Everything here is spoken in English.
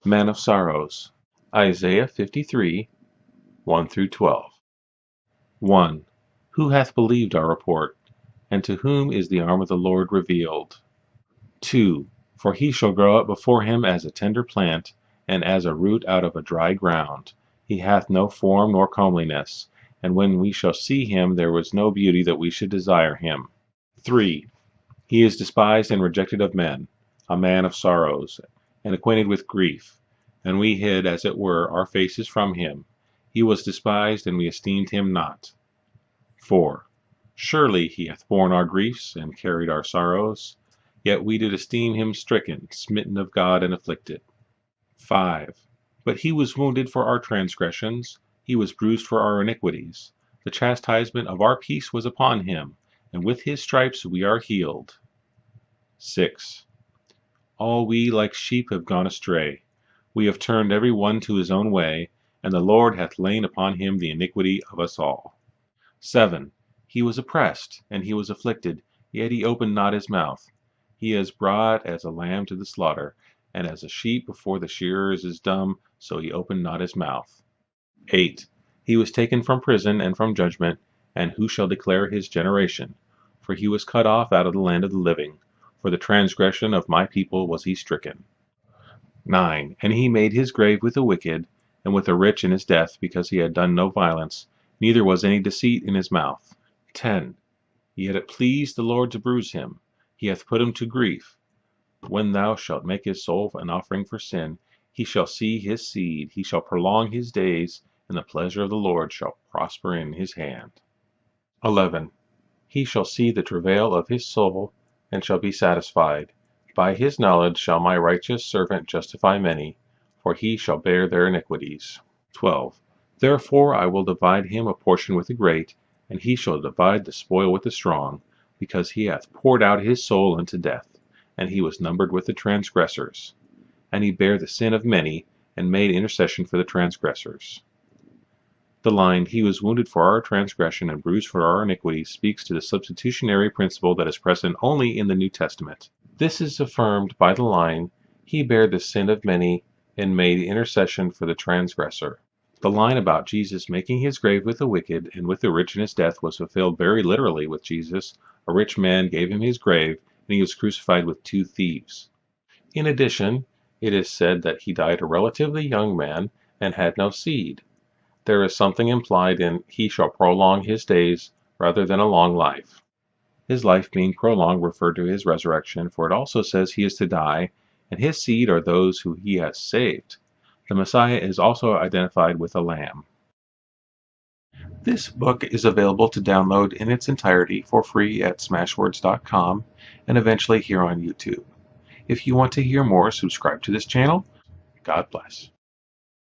Man of Sorrows, Isaiah 53, 1-12. 1. Who hath believed our report? And to whom is the arm of the Lord revealed? 2. For he shall grow up before him as a tender plant, and as a root out of a dry ground. He hath no form nor comeliness, and when we shall see him there was no beauty that we should desire him. 3. He is despised and rejected of men, a man of sorrows, and acquainted with grief. And we hid, as it were, our faces from him. He was despised, and we esteemed him not. 4. Surely he hath borne our griefs, and carried our sorrows. Yet we did esteem him stricken, smitten of God, and afflicted. 5. But he was wounded for our transgressions, he was bruised for our iniquities. The chastisement of our peace was upon him, and with his stripes we are healed. 6. All we like sheep have gone astray. We have turned every one to his own way, and the Lord hath laid upon him the iniquity of us all. 7. He was oppressed, and he was afflicted, yet he opened not his mouth. He is brought as a lamb to the slaughter, and as a sheep before the shearers is dumb, so he opened not his mouth. 8. He was taken from prison and from judgment, and who shall declare his generation? For he was cut off out of the land of the living. For the transgression of my people was he stricken. 9. And he made his grave with the wicked, and with the rich in his death, because he had done no violence, neither was any deceit in his mouth. 10. Yet it pleased the Lord to bruise him. He hath put him to grief. When thou shalt make his soul an offering for sin, he shall see his seed, he shall prolong his days, and the pleasure of the Lord shall prosper in his hand. 11. He shall see the travail of his soul, and shall be satisfied. By his knowledge shall my righteous servant justify many, for he shall bear their iniquities. 12. Therefore I will divide him a portion with the great, and he shall divide the spoil with the strong, because he hath poured out his soul unto death, and he was numbered with the transgressors. And he bare the sin of many, and made intercession for the transgressors. The line, he was wounded for our transgression and bruised for our iniquity, speaks to the substitutionary principle that is present only in the New Testament. This is affirmed by the line, he bare the sin of many, and made intercession for the transgressor. The line about Jesus making his grave with the wicked and with the rich in his death was fulfilled very literally with Jesus. A rich man gave him his grave, and he was crucified with 2 thieves. In addition, it is said that he died a relatively young man and had no seed. There is something implied in he shall prolong his days rather than a long life. His life being prolonged referred to his resurrection, for it also says he is to die, and his seed are those who he has saved. The Messiah is also identified with a lamb. This book is available to download in its entirety for free at smashwords.com and eventually here on YouTube. If you want to hear more, subscribe to this channel. God bless.